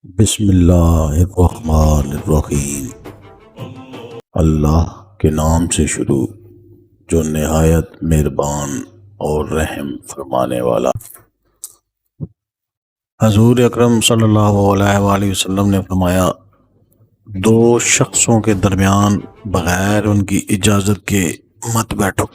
बिस्मिल्लाहिर्रहमानिर्रहीम। अल्लाह के नाम से शुरू जो निहायत मेहरबान और रहम फरमाने वाला। हजूर अकरम सल्लल्लाहु अलैहि वसल्लम ने फरमाया, दो शख्सों के दरमियान बगैर उनकी इजाज़त के मत बैठो।